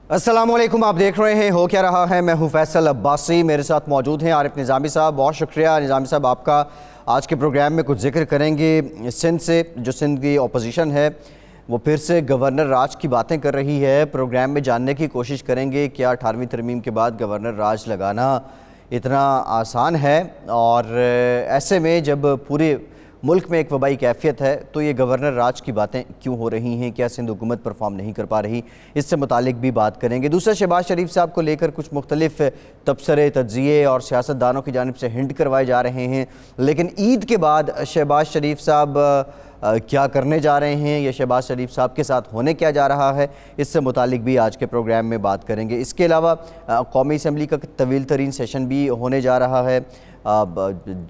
अस्सलामुअलैकुम, आप देख रहे हैं हो क्या रहा है। मैं हूं फैसल अब्बासी, मेरे साथ मौजूद हैं आरिफ निज़ामी साहब। बहुत शुक्रिया निज़ामी साहब आपका। आज के प्रोग्राम में कुछ जिक्र करेंगे सिंध से। जो सिंध की अपोजिशन है वो फिर से गवर्नर राज की बातें कर रही है। प्रोग्राम में जानने की कोशिश करेंगे क्या 18वीं तरमीम के बाद गवर्नर राज लगाना इतना आसान है, और ऐसे में जब पूरे मुल्क में एक वबाई कैफियत है तो ये गवर्नर राज की बातें क्यों हो रही हैं, क्या सिंध हुकूमत परफॉर्म नहीं कर पा रही, इससे मुतालिक भी बात करेंगे। दूसरा, शहबाज शरीफ साहब को लेकर कुछ मुख्तलिफ तबसरे, तज्जिए और सियासतदानों की जानिब से हिंट करवाए जा रहे हैं, लेकिन ईद के बाद शहबाज शरीफ साहब क्या करने जा रहे हैं या शहबाज शरीफ साहब के साथ होने क्या जा रहा है, इससे मुतालिक भी आज के प्रोग्राम में बात करेंगे। इसके अलावा कौमी असम्बली का तवील तरीन सेशन भी होने जा रहा है,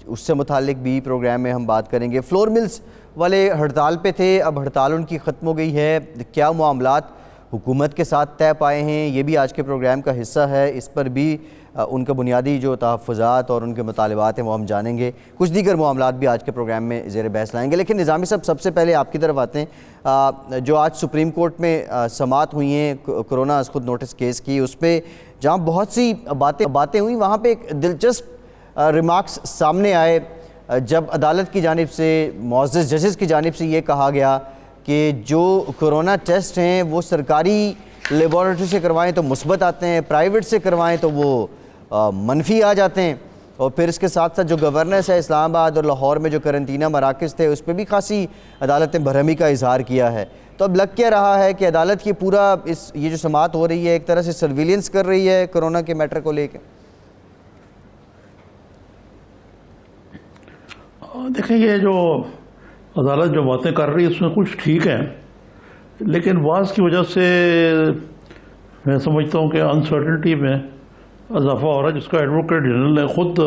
उससे मुतालिक भी प्रोग्राम में हम बात करेंगे। फ्लोर मिल्स वाले हड़ताल पे थे, अब हड़ताल उनकी ख़त्म हो गई है, क्या मामलात हुकूमत के साथ तय पाए हैं, ये भी आज के प्रोग्राम का हिस्सा है। इस पर भी उनका बुनियादी जो तहफ़्फ़ुज़ात और उनके मुतालबात हैं वो हम जानेंगे। कुछ दीगर मामलात भी आज के प्रोग्राम में ज़ेर बहस लाएंगे। लेकिन निज़ामी साहब, सबसे पहले आपकी तरफ आते हैं। जो आज सुप्रीम कोर्ट में समाअत हुई हैं कोरोना खुद नोटिस केस की, उस पर जहाँ बहुत सी बातें हुई, वहाँ पर एक दिलचस्प रिमार्क्स सामने आए जब अदालत की जानिब से, मुअज़्ज़ज़ जजेस की जानिब से ये कहा गया कि जो कोरोना टेस्ट हैं वो सरकारी लेबॉरेटरी से करवाएं तो मुस्बत आते हैं, प्राइवेट से करवाएं तो वो मनफी आ जाते हैं। और फिर इसके साथ साथ जो गवर्नेंस है इस्लामाबाद और लाहौर में जो करंतना मराकज़ थे उस पर भी खासी अदालत ने बरहमी का इजहार किया है। तो अब लग क्या रहा है कि अदालत ये पूरा ये जो समाअत हो रही है एक तरह से सर्विलेंस कर रही है कोरोना के मैटर को लेकर। देखें, ये जो अदालत जो बातें कर रही है उसमें कुछ ठीक है, लेकिन वाज की वजह से मैं समझता हूँ कि अनसर्टेनिटी में इजाफा हो रहा है, जिसका एडवोकेट जनरल ने खुद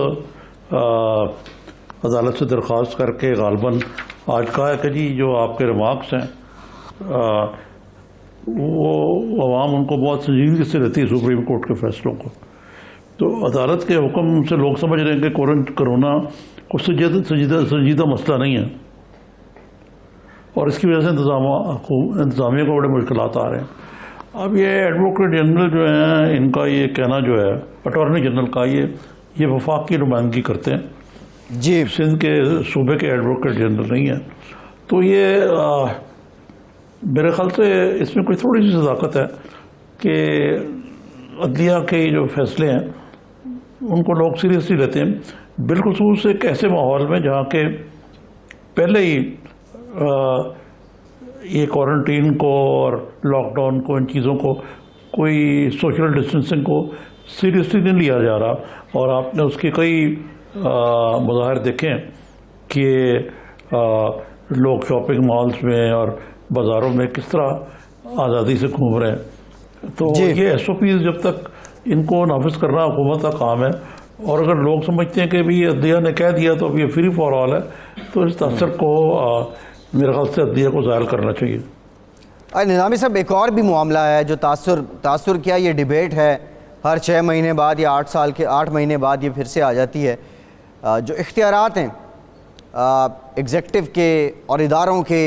अदालत से दरख्वास्त करके गालबन आज कहा है कि जी जो आपके रिमार्क्स हैं वो अवाम उनको बहुत संजीदगी से लेती है सुप्रीम कोर्ट के फैसलों को। तो अदालत के हुक्म से लोग समझ रहे हैं कि कोरोना कुछ संजीदा मसला नहीं है, और इसकी वजह से इंतजामिया को बड़े मुश्किलात आ रहे हैं। अब ये एडवोकेट जनरल जो हैं, इनका ये कहना जो है, अटॉर्नी जनरल का, ये वफाक की नुमाइंदगी करते हैं जी, सिंध के सूबे के एडवोकेट जनरल नहीं है। तो ये मेरे ख्याल से इसमें कोई थोड़ी सी सदाकत है कि अदलिया के जो फैसले हैं उनको लोग सीरियसली लेते हैं, बिलखुसूस एक ऐसे माहौल में जहाँ के पहले ही ये क्वारंटीन को और लॉकडाउन को, इन चीज़ों को, कोई सोशल डिस्टेंसिंग को सीरियसली नहीं लिया जा रहा। और आपने उसके कई मुज़ाहिर देखे हैं कि लोग शॉपिंग मॉल्स में और बाज़ारों में किस तरह आज़ादी से घूम रहे हैं। तो ये SOPs जब तक इनको नाफिज करना हुकूमत का काम है, और अगर लोग समझते हैं कि भी अदलिया ने कह दिया तो अब ये फ्री फॉर ऑल है, तो इस तसर को मेरे ख्याल से अदलिया को ज़ायल करना चाहिए। निज़ामी साहब, एक और भी मामला है जो तासुर क्या, ये डिबेट है हर 6 महीने बाद या 8 महीने बाद ये फिर से आ जाती है। जो इख्तियारात हैं एग्जेक्टिव के और इदारों के,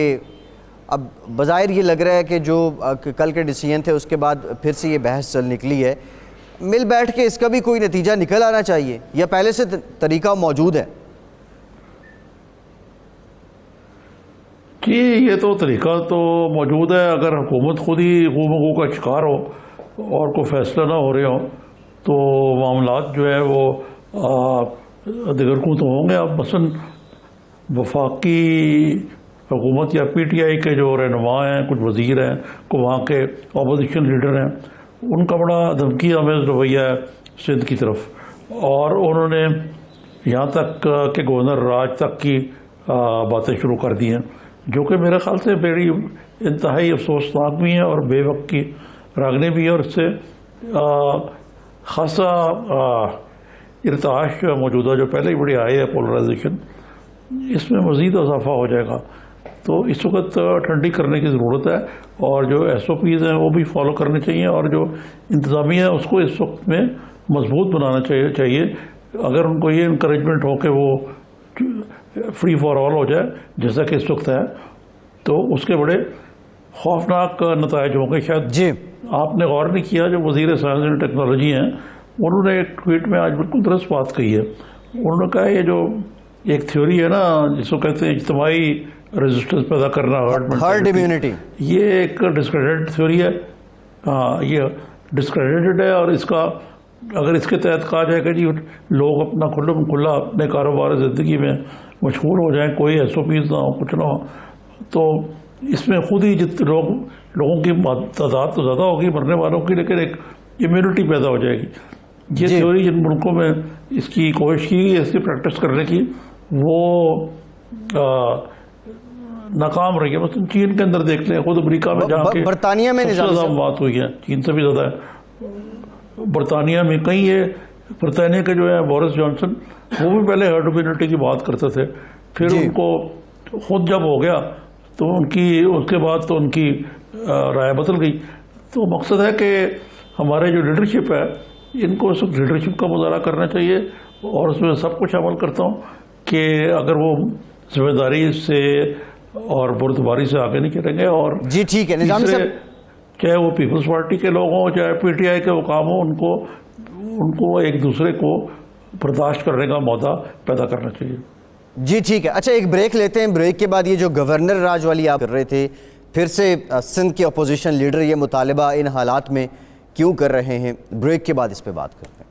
अब बज़ाहिर ये लग रहा है कि जो कल के डिसीजन थे उसके बाद फिर से ये बहस चल निकली है। मिल बैठ के इसका भी कोई नतीजा निकल आना चाहिए या पहले से तरीका मौजूद है? जी, ये तो तरीका तो मौजूद है। अगर हुकूमत खुद ही हुकूमतों का शिकार हो और कोई फैसला ना हो रहे हो तो मामलात जो है वो दिगर को तो होंगे। अब मसलन वफाकी हुकूमत या PTI के जो रहनुमा हैं, कुछ वज़ीर हैं, को वहाँ के अपोजिशन लीडर हैं, उनका बड़ा धमकी आमेज़ रवैया है सिंध की तरफ, और उन्होंने यहाँ तक कि गवर्नर राज तक की बातें शुरू कर दी हैं, जो कि मेरे ख्याल से बड़ी इंतहाई अफसोसनाक भी हैं और बेवक्त की रागनी भी है, और इससे ख़ासा इर्ताश मौजूदा जो पहले ही बड़ी आई है पोलराइजेशन, इसमें मज़ीद इजाफा हो जाएगा। तो इस वक्त ठंडी करने की ज़रूरत है, और जो SOPs हैं वो भी फॉलो करने चाहिए, और जो इंतज़ामिया है उसको इस वक्त में मजबूत बनाना चाहिए। अगर उनको ये इंकरेजमेंट हो कि वो फ्री फॉर ऑल हो जाए जैसा कि इस वक्त है, तो उसके बड़े खौफनाक नतायज होंगे। शायद जी आपने गौर नहीं किया, जो वज़ीर साइंस एंड टेक्नोलॉजी हैं उन्होंने एक ट्वीट में आज बिल्कुल दुरुस्त बात कही है। उन्होंने कहा ये जो एक थ्योरी है ना जिसको कहते हैं इज्तिमाई रेजिस्टेंस पैदा करना, हर्ड इम्यूनिटी, ये एक डिस्क्रेडिटेड थ्योरी है। हाँ, ये डिस्क्रेडिटेड है और इसका अगर इसके तहत कहा जाए कि जी लोग अपना खुला अपने कारोबार ज़िंदगी में मशहूर हो जाएं, कोई SOPs ना हो, कुछ ना हो, तो इसमें खुद ही जितने लोगों की तादाद तो ज़्यादा होगी मरने वालों की, लेकिन एक इम्यूनिटी पैदा हो जाएगी। ये थ्योरी जिन मुल्कों में इसकी कोशिश की है इसकी प्रैक्टिस करने की, वो नाकाम रही है। मतलब चीन के अंदर देख लें, खुद अमेरिका में जहाँ के बरतानिया में सबसे ज़्यादा बात हुई है, चीन से भी ज़्यादा है बरतानिया में। कहीं ये बरतानिया के जो है बोरिस जॉनसन, वो भी पहले हर्ड इम्यूनिटी की बात करते थे, फिर उनको खुद जब हो गया तो उसके बाद तो उनकी राय बदल गई। तो मकसद है कि हमारे जो लीडरशिप है इनको उस लीडरशिप का मुजाहरा करना चाहिए, और उसमें सब कुछ अमल करता हूँ कि अगर वो जिम्मेदारी से और बुर्दबारी से आगे नहीं चलेंगे। और जी ठीक है निजामी साहब, चाहे वो पीपल्स पार्टी के लोग हों चाहे PTI के हुकाम हों, उनको एक दूसरे को बर्दाश्त करने का मौका पैदा करना चाहिए। जी ठीक है। अच्छा, एक ब्रेक लेते हैं, ब्रेक के बाद ये जो गवर्नर राज वाली आप कर रहे थे, फिर से सिंध के अपोजिशन लीडर ये मुतालबा इन हालात में क्यों कर रहे हैं, ब्रेक के बाद इस पर बात करते हैं।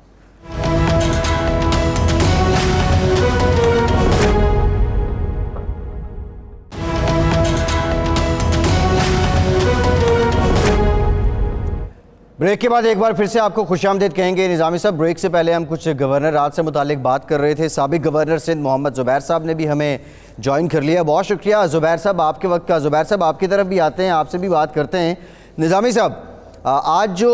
ब्रेक के बाद एक बार फिर से आपको खुशामदीद कहेंगे निजामी साहब। ब्रेक से पहले हम कुछ गवर्नर राज से मुतालिक बात कर रहे थे। साबिक गवर्नर सिंध मोहम्मद ज़ुबैर साहब ने भी हमें ज्वाइन कर लिया, बहुत शुक्रिया ज़ुबैर साहब आपके वक्त का। ज़ुबैर साहब आपकी तरफ भी आते हैं, आपसे भी बात करते हैं। निजामी साहब, आज जो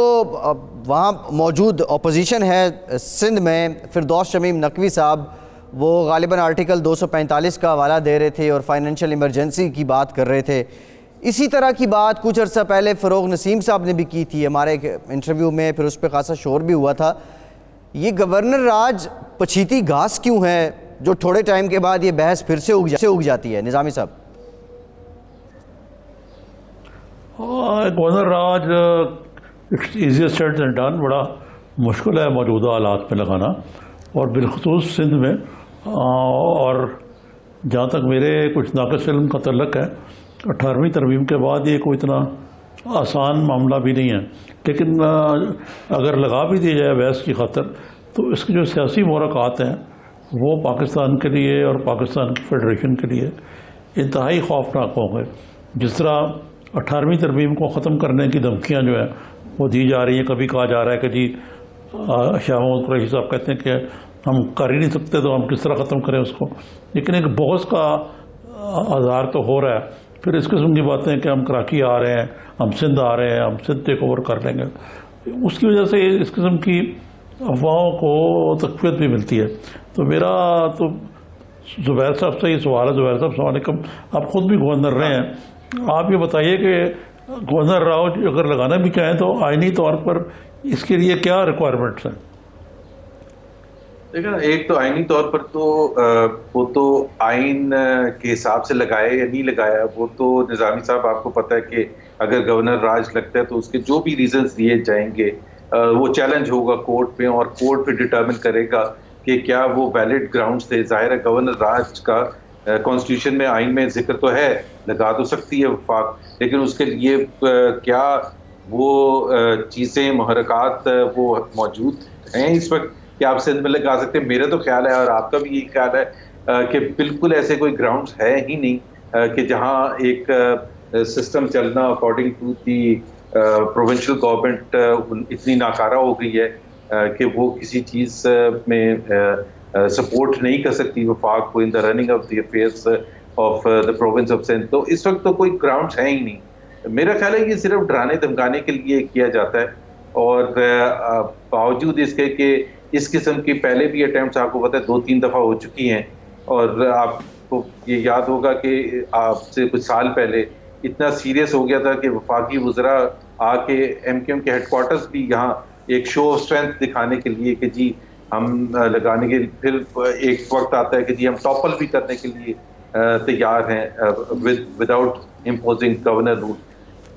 वहाँ मौजूद अपोजिशन है सिंध में, फिरदौस शमीम नकवी साहब, वो गालिबन आर्टिकल 245 का हवाला दे रहे थे और फाइनेंशियल इमरजेंसी की बात कर रहे थे। इसी तरह की बात कुछ अर्सा पहले फ़रोग नसीम साहब ने भी की थी हमारे एक इंटरव्यू में, फिर उस पर खासा शोर भी हुआ था। ये गवर्नर राज पछीती घास क्यों है जो थोड़े टाइम के बाद ये बहस फिर से उग जाती है? निजामी साहब, गवर्नर राज it's easier said than done, बड़ा मुश्किल है मौजूदा हालात में लगाना, और बिलखसूस सिंध में। और जहाँ तक मेरे कुछ नाक़िस इल्म का तल्लुक़ है, 18वीं तरमीम के बाद ये कोई इतना आसान मामला भी नहीं है, लेकिन अगर लगा भी दी जाए बहस की खातर, तो इसके जो सियासी महरक़ात हैं वो पाकिस्तान के लिए और पाकिस्तान की फेडरेशन के लिए इंतहाई खौफनाक होंगे। जिस तरह 18वीं तरमीम को ख़त्म करने की धमकियाँ जो है वो दी जा रही हैं। कभी कहा जा रहा है कि जी शाह महमूद कुरैशी साहब कहते हैं कि हम कर ही नहीं सकते तो हम किस तरह ख़त्म करें उसको, लेकिन एक बहस का आज़ार तो हो रहा है। फिर इस किस्म की बातें कि हम कराची आ रहे हैं, हम सिंध आ रहे हैं, हम सिंध टेक ओवर कर लेंगे, उसकी वजह से इस किस्म की अफवाहों को तक़वियत भी मिलती है। तो मेरा तो ज़ुबैर साहब से ये सवाल है। ज़ुबैर साहब अस्सलाम वालेकुम, आप ख़ुद भी गवर्नर रहे हैं, आप ये बताइए कि गवर्नर राज अगर लगाना भी चाहें तो आइनी तौर पर इसके लिए क्या रिक्वायरमेंट्स हैं? देखा, एक तो आईनी तौर पर तो वो तो आइन के हिसाब से लगाया या नहीं लगाया, वो तो निज़ामी साहब आपको पता है कि अगर गवर्नर राज लगता है तो उसके जो भी रीजंस दिए जाएंगे वो चैलेंज होगा कोर्ट पे, और कोर्ट पे डिटर्मिन करेगा कि क्या वो वैलिड ग्राउंड्स थे। जाहिर है गवर्नर राज का कॉन्स्टिट्यूशन में, आइन में जिक्र तो है, लगा तो सकती है वफाक, लेकिन उसके लिए क्या वो चीज़ें महरक़ात वो मौजूद हैं इस वक्त कि आप सिंध में लगा सकते हैं? मेरा तो ख्याल है और आपका भी यही ख्याल है कि बिल्कुल ऐसे कोई ग्राउंड्स है ही नहीं कि जहां एक सिस्टम चलना according to the provincial government इतनी नाकारा हो गई है कि वो किसी चीज़ में सपोर्ट नहीं कर सकती वफाक को in the running of the affairs of the province of Sindh. तो इस वक्त तो कोई ग्राउंड्स है ही नहीं। मेरा ख्याल है कि सिर्फ डराने धमकाने के लिए किया जाता है, और बावजूद इसके कि इस किस्म की पहले भी अटैम्प्ट्स आपको पता है 2-3 दफ़ा हो चुकी हैं। और आपको ये याद होगा कि आपसे कुछ साल पहले इतना सीरियस हो गया था कि वफाकी वज़रा आके MQM के हेडक्वार्टर्स भी यहाँ एक शो ऑफ स्ट्रेंथ दिखाने के लिए कि जी हम लगाने के, फिर एक वक्त आता है कि जी हम टॉपल भी करने के लिए तैयार हैं विदाउट इम्पोजिंग गवर्नर रूल।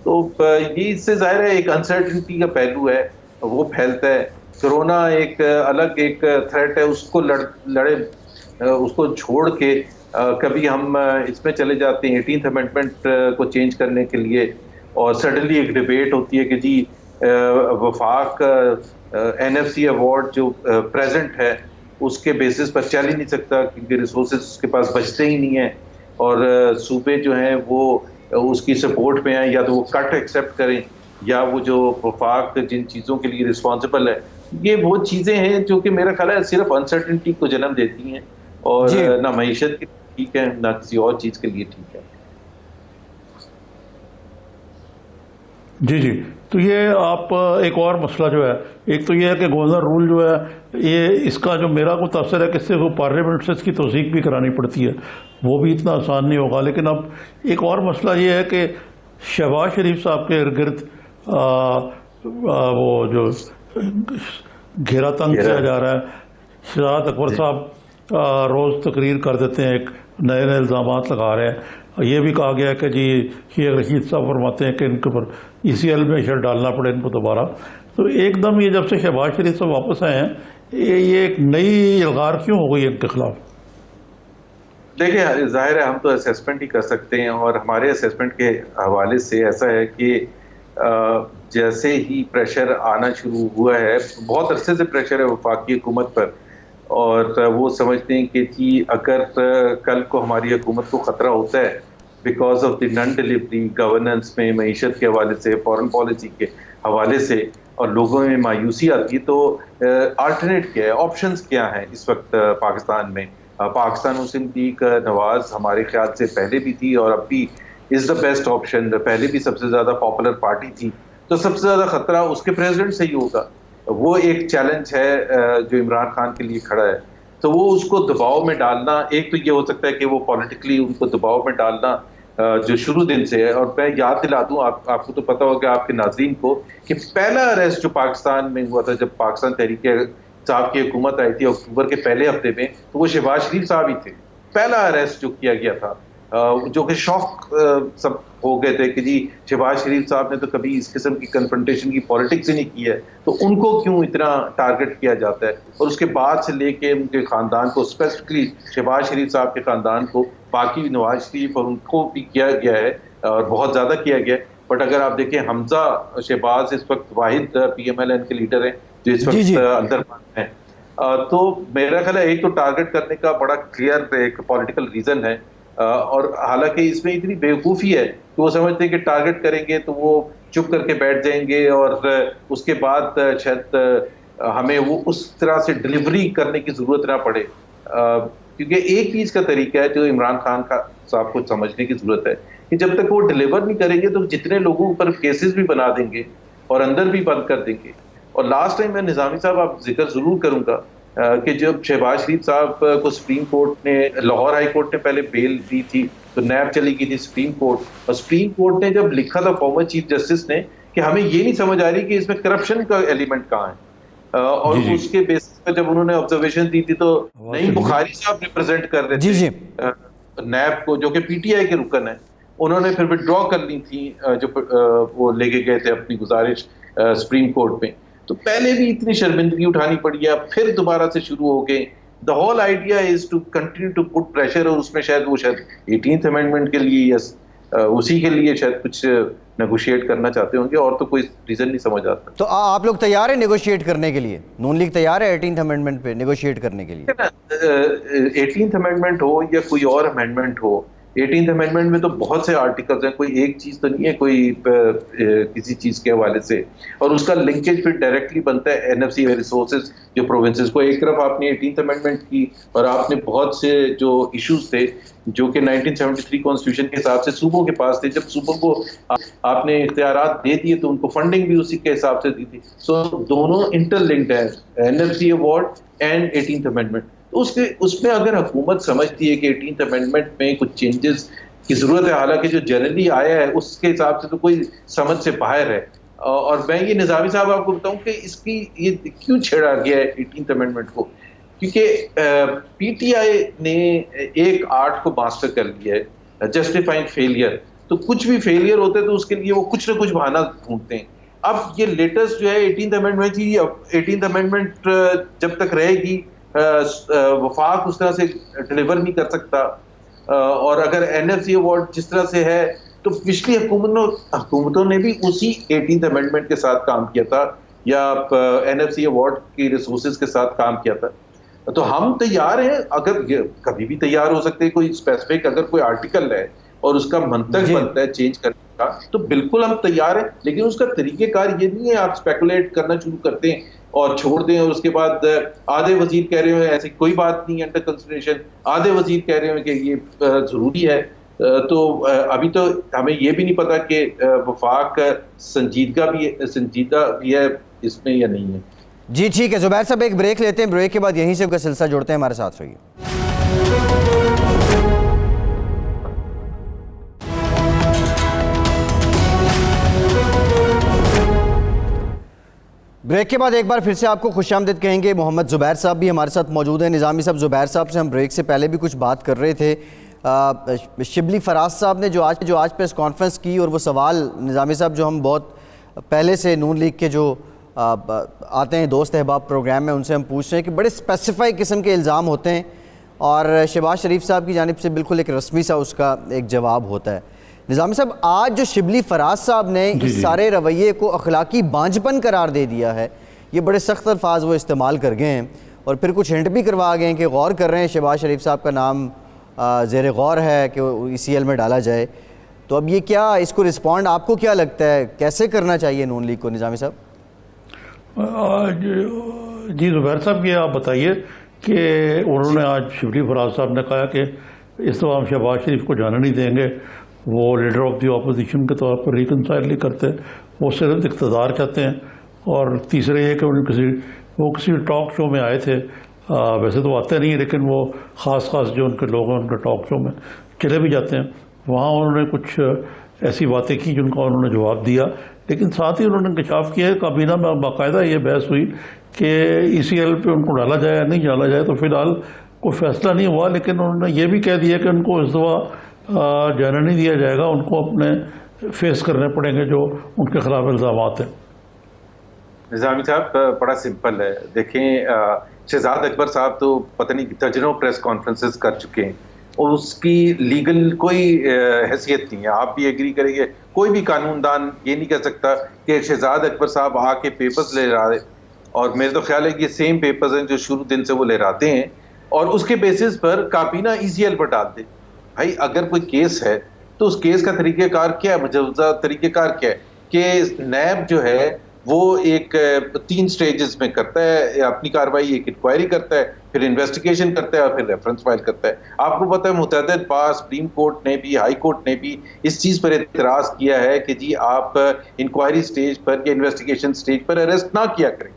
तो ये इससे जाहिर है एक अनसर्टिनिटी का पहलू है, वो फैलता है। कोरोना एक अलग एक थ्रेट है, उसको लड़े उसको छोड़ के कभी हम इसमें चले जाते हैं 18th अमेंडमेंट को चेंज करने के लिए, और सडनली एक डिबेट होती है कि जी वफाक NFC अवार्ड जो प्रेजेंट है उसके बेसिस पर चल ही नहीं सकता, क्योंकि रिसोर्सेज उसके पास बचते ही नहीं है, और सूबे जो हैं वो उसकी सपोर्ट में हैं, या तो वो कट एक्सेप्ट करें या वो जो वफाक जिन चीज़ों के लिए रिस्पॉन्सिबल है, ये वो चीज़ें हैं जो कि मेरा ख्याल है सिर्फ अनसर्टिनिटी को जन्म देती हैं, और जी ना मईशत के लिए ठीक है ना किसी और चीज़ के लिए ठीक है। जी जी। तो ये आप एक और मसला जो है, एक तो ये है कि गवर्नर रूल जो है, ये इसका जो मेरा को तफसर है कि सिर्फ वो पार्लियामेंट से इसकी तौसीक भी करानी पड़ती है, वो भी इतना आसान नहीं होगा। लेकिन अब एक और मसला ये है कि शहबाज शरीफ साहब के इर्द गिर्द वो जो घेरा तंग किया जा रहा है, शहजाद अकबर साहब रोज़ तकरीर कर देते हैं, एक नए नए इल्ज़ाम लगा रहे हैं। ये भी कहा गया है कि जी शेख रशीद साहब फरमाते हैं कि इनके ऊपर ECL में शर डालना पड़े इनको दोबारा। तो एकदम ये जब से शहबाज शरीफ साहब वापस आए हैं, ये एक नई इल्गार क्यों हो गई इनके खिलाफ? देखिए जाहिर है हम तो असेसमेंट ही कर सकते हैं, और हमारे असेसमेंट के हवाले से ऐसा है कि जैसे ही प्रेशर आना शुरू हुआ है, बहुत अरसे से प्रेशर है वफाकी हुकूमत पर, और वो समझते हैं कि जी अगर कल को हमारी हुकूमत को ख़तरा होता है because of the non delivery governance में, मईशत के हवाले से, फॉरेन पॉलिसी के हवाले से, और लोगों में मायूसी आती है, तो अल्टरनेट क्या है, ऑप्शंस क्या हैं इस वक्त पाकिस्तान में। पाकिस्तान मुस्लिम लीग नवाज हमारे ख्याल से पहले भी थी और अब भी इज़ द बेस्ट ऑप्शन, पहले भी सबसे ज़्यादा पॉपुलर पार्टी थी, तो सबसे ज़्यादा ख़तरा उसके प्रेसिडेंट से ही होगा। वो एक चैलेंज है जो इमरान खान के लिए खड़ा है, तो वो उसको दबाव में डालना, एक तो ये हो सकता है कि वो पॉलिटिकली उनको दबाव में डालना जो शुरू दिन से है। और मैं याद दिला दूं आपको तो पता होगा आपके नाज़रीन को कि पहला अरेस्ट जो पाकिस्तान में हुआ था जब पाकिस्तान तहरीक साहब की हुकूमत आई थी अक्टूबर के पहले हफ्ते में, तो वो शहबाज शरीफ साहब ही थे। पहला अरेस्ट जो किया गया था, जो कि शौक सब हो गए थे कि जी शहबाज शरीफ साहब ने तो कभी इस किस्म की कन्फ्रंटेशन की पॉलिटिक्स ही नहीं की है, तो उनको क्यों इतना टारगेट किया जाता है। और उसके बाद से लेके उनके ख़ानदान को, स्पेसिफिकली शहबाज शरीफ साहब के ख़ानदान को, बाकी नवाज शरीफ और उनको भी किया गया है और बहुत ज़्यादा किया गया है। बट अगर आप देखें, हमजा शहबाज इस वक्त वाहिद PMLN के लीडर हैं जो इस वक्त अंदर हैं, तो मेरा ख्याल है एक तो टारगेट करने का बड़ा क्लियर एक पॉलिटिकल रीज़न है, और हालांकि इसमें इतनी बेवकूफ़ी है कि वो समझते हैं कि टारगेट करेंगे तो वो चुप करके बैठ जाएंगे, और उसके बाद शायद हमें वो उस तरह से डिलीवरी करने की ज़रूरत ना पड़े, क्योंकि एक चीज़ का तरीका है जो इमरान खान साहब को समझने की ज़रूरत है कि जब तक वो डिलीवर नहीं करेंगे तो जितने लोगों पर केसेस भी बना देंगे और अंदर भी बंद कर देंगे। और लास्ट टाइम मैं निज़ामी साहब आप जिक्र ज़रूर करूँगा कि जब शहबाज शरीफ साहब को सुप्रीम कोर्ट ने, लाहौर हाई कोर्ट ने पहले बेल दी थी, तो नैब चली गई थी सुप्रीम कोर्ट, और सुप्रीम कोर्ट ने जब लिखा था फॉर्मर चीफ जस्टिस ने कि हमें ये नहीं समझ आ रही कि इसमें करप्शन का एलिमेंट कहाँ है, और उसके बेसिस पर जब उन्होंने ऑब्जर्वेशन दी थी, तो नईम बुखारी साहब रिप्रेजेंट कर रहे थे नैब को, जो कि PTI के रुकन है, उन्होंने फिर विड्रॉ कर ली थी जो वो लेके गए थे अपनी गुजारिश सुप्रीम कोर्ट में। तो पहले भी इतनी शर्मिंदगी उठानी पड़ी है, फिर दोबारा से शुरू हो गए। The whole idea is to continue to put pressure, और उसमें शायद 18th अमेंडमेंट के लिए या उसी के लिए शायद कुछ नेगोशिएट करना चाहते होंगे, और तो कोई रीजन नहीं समझ आता। तो आप लोग तैयार है नेगोशिएट करने के लिए? नून लीग तैयार है 18th अमेंडमेंट पे नेगोशिएट करने के लिए? 18th अमेंडमेंट हो या कोई और अमेंडमेंट हो, 18th अमेंडमेंट में तो बहुत से आर्टिकल्स हैं, कोई एक चीज तो नहीं है कोई किसी चीज के हवाले से, और उसका लिंकेज फिर डायरेक्टली बनता है NFC रिसोर्सेज जो प्रोविंसेस को। एक तरफ आपने 18th अमेंडमेंट की, और आपने बहुत से जो इश्यूज थे जो कि 1973 कॉन्स्टिट्यूशन के हिसाब से सूबों के पास थे, जब सूबों को आपने इख्तियारात दे दिए तो उनको फंडिंग भी उसी के हिसाब से दी थी। सो दोनों इंटरलिंक्ड है, NFC award and 18th amendment. उसमें अगर हुकूमत समझती है कि 18th अमेंडमेंट में कुछ चेंजेस की जरूरत है, हालांकि जो जनरली आया है उसके हिसाब से तो कोई समझ से बाहर है। और मैं ये निज़ामी साहब आपको बताऊं कि इसकी ये क्यों छेड़ा गया है 18th अमेंडमेंट को, क्योंकि PTI ने एक आर्ट को मास्टर कर लिया है, जस्टिफाइंग फेलियर। तो तो कुछ भी फेलियर होते हैं तो उसके लिए वो कुछ ना कुछ बहाना ढूंढते हैं। अब ये लेटेस्ट जो है 18th अमेंडमेंट थी, 18th अमेंडमेंट जब तक रहेगी वफाक उस तरह से डिलीवर नहीं कर सकता। और अगर एनएफसी अवार्ड जिस तरह से है, तो पिछली हुकूमतों ने भी उसी 18th अमेंडमेंट के साथ काम किया था या एनएफसी अवार्ड की रिसोर्सेज के साथ काम किया था। तो हम तैयार हैं, अगर कभी भी तैयार हो सकते हैं। कोई स्पेसिफिक अगर कोई आर्टिकल है और उसका मंतक बनता है चेंज करने का, तो बिल्कुल हम तैयार हैं। लेकिन उसका तरीकेकार ये नहीं है आप स्पेकुलेट करना शुरू करते हैं और छोड़ दें, और उसके बाद आधे वजीर कह रहे हो ऐसी कोई बात नहीं अंडर कंसिडरेशन, आधे वजीर कह रहे हो कि ये जरूरी है। तो अभी तो हमें ये भी नहीं पता कि वफाक संजीदा भी है इसमें या नहीं है। जी ठीक है जुबैर साहब, एक ब्रेक लेते हैं, ब्रेक के बाद यहीं से का सिलसिला जोड़ते हैं, हमारे साथ रहिए। ब्रेक के बाद एक बार फिर से आपको खुशामदीद कहेंगे। मोहम्मद जुबैर साहब भी हमारे साथ मौजूद हैं। निज़ामी साहब, जुबैर साहब से हम ब्रेक से पहले भी कुछ बात कर रहे थे। शिबली फराज साहब ने जो आज प्रेस कॉन्फ्रेंस की, और वो सवाल निज़ामी साहब जो हम बहुत पहले से नून लीग के जो आते हैं दोस्त अहबाब प्रोग्राम में, उनसे हम पूछ रहे हैं कि बड़े स्पेसिफाई किस्म के इल्ज़ाम होते हैं और शहबाज शरीफ साहब की जानिब से बिल्कुल एक रस्मी सा उसका एक जवाब होता है। निज़ामी साहब, आज जो शिबली फराज साहब ने इस सारे रवैये को अखलाकी बांझपन करार दे दिया है, ये बड़े सख्त अल्फाज वो इस्तेमाल कर गए हैं और फिर कुछ हिंट भी करवा गए हैं कि गौर कर रहे हैं शहबाज शरीफ साहब का नाम ज़ेर गौर है कि ECL में डाला जाए। तो अब ये क्या, इसको रिस्पॉन्ड आपको क्या लगता है कैसे करना चाहिए नून लीग को? निज़ामी साहब। जी जुबैर साहब, ये आप बताइए कि उन्होंने आज शिबली फराज साहब ने कहा कि इस दफ़ा हम शहबाज शरीफ को जाने नहीं देंगे, वो लीडर ऑफ द अपोजिशन के तौर पर रिकनसाइल नहीं करते, वो सिर्फ इक़्तिदार चाहते हैं। और तीसरे ये कि वो किसी टॉक शो में आए थे, वैसे तो आते नहीं लेकिन वो ख़ास जो उनके लोग हैं उनके टॉक शो में चले भी जाते हैं, वहाँ उन्होंने कुछ ऐसी बातें की जिनका उन्होंने जवाब दिया। लेकिन साथ ही उन्होंने इंकशाफ किया है, काबीना में बाकायदा ये बहस हुई कि ECL पे उनको डाला जाए या नहीं डाला जाए। तो फिलहाल कोई फैसला नहीं हुआ, लेकिन उन्होंने ये भी कह दिया कि उनको इस दफ़ा जाने नहीं दिया जाएगा, उनको अपने फेस करने पड़ेंगे जो उनके खिलाफ इल्ज़ामात हैं। निज़ामी साहब, बड़ा सिंपल है। देखें, शहजाद अकबर साहब तो पता नहीं दर्जनों प्रेस कॉन्फ्रेंसेस कर चुके हैं और उसकी लीगल कोई हैसियत नहीं है। आप भी एग्री करेंगे, कोई भी कानूनदान ये नहीं कह सकता कि शहजाद अकबर साहब आके पेपर्स ले रहा है, और मेरे तो ख्याल है कि ये सेम पेपर्स हैं जो शुरू दिन से वो ले रहते हैं, और उसके बेसिस पर काबीना ECL पर डाल दे। भाई अगर कोई केस है तो उस केस का तरीक़ेकार क्या है, मौजूदा तरीक़ेकार क्या है कि नैब जो है वो एक 3 स्टेजेस में करता है अपनी कार्रवाई। एक इंक्वायरी करता है, फिर इन्वेस्टिगेशन करता है और फिर रेफरेंस फाइल करता है। आपको पता है मुतअद्दिद बार सुप्रीम कोर्ट ने भी, हाई कोर्ट ने भी इस चीज़ पर एतराज़ किया है कि जी आप इंक्वायरी स्टेज पर या इन्वेस्टिगेशन स्टेज पर अरेस्ट ना किया करें।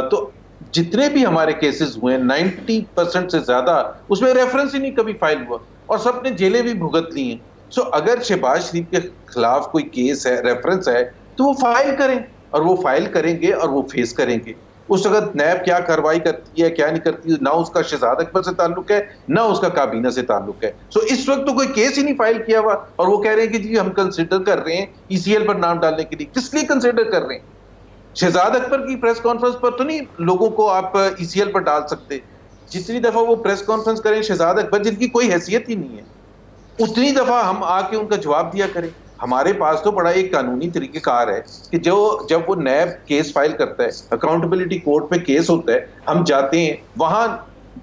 तो जितने भी हमारे केसेस हुए 90% से ज़्यादा उसमें रेफरेंस ही नहीं कभी फाइल हुआ और सब ने जेलें भी भुगत ली हैं। सो अगर शहबाज शरीफ के खिलाफ कोई केस है, रेफरेंस है, तो वो फाइल करें, और वो फाइल करेंगे और वो फेस करेंगे। उस वक्त नैब क्या कार्रवाई करती है क्या नहीं करती, ना उसका शहजाद अकबर से ताल्लुक है ना उसका काबीना से ताल्लुक है। सो इस वक्त तो कोई केस ही नहीं फाइल किया हुआ और वो कह रहे हैं कि जी हम कंसिडर कर रहे हैं ECL पर नाम डालने के लिए। किस लिए कंसिडर कर रहे हैं? शहजाद अकबर की प्रेस कॉन्फ्रेंस पर तो नहीं लोगों को आप ECL पर डाल सकते। जितनी दफा वो प्रेस कॉन्फ्रेंस करें शहजाद अकबर, जिनकी कोई हैसियत ही नहीं है, उतनी दफा हम आके उनका जवाब दिया करें। हमारे पास तो बड़ा एक कानूनी तरीकेकार है कि जब वो नैब केस फाइल करता है, अकाउंटेबिलिटी कोर्ट में केस होता है, हम जाते हैं, वहां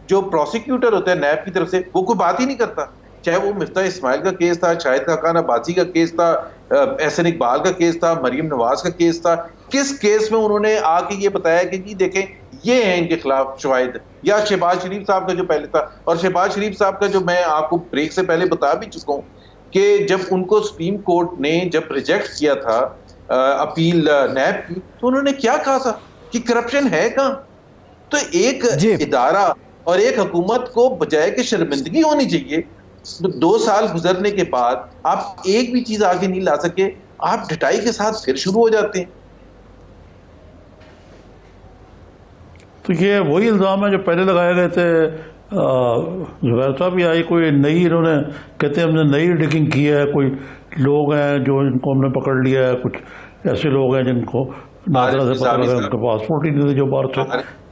जो प्रोसिक्यूटर होता है नैब की तरफ से वो कोई बात ही नहीं करता। चाहे वो मिफ्ता इस्माइल का केस था, शाहिद खान अब्बासी का केस था, एहसन इकबाल का केस था, मरियम नवाज का केस था, किस केस में उन्होंने आके ये बताया कि जी देखें ये है इनके खिलाफ शवाहिद, या शहबाज शरीफ साहब का जो पहले था। और शहबाज शरीफ साहब का जो मैं आपको ब्रेक से पहले बता भी चुका हूँ कि जब उनको सुप्रीम कोर्ट ने जब रिजेक्ट किया था अपील नैब की, तो उन्होंने क्या कहा था कि करप्शन है कहां। तो एक इदारा और एक हुकूमत को बजाय कि शर्मिंदगी होनी चाहिए, 2 साल गुजरने के बाद आप एक भी चीज आगे नहीं ला सके, आप ढटाई के साथ फिर शुरू हो जाते हैं। तो ये वही इल्ज़ाम है जो पहले लगाए गए थे। जुबैर साहब, या कोई नई इन्होंने कहते हैं हमने नई डिगिंग की है, कोई लोग हैं जो इनको हमने पकड़ लिया है, कुछ ऐसे लोग हैं जिनको नादरा से पता लगा उनके पासपोर्ट ही नहीं थे, जो बाहर से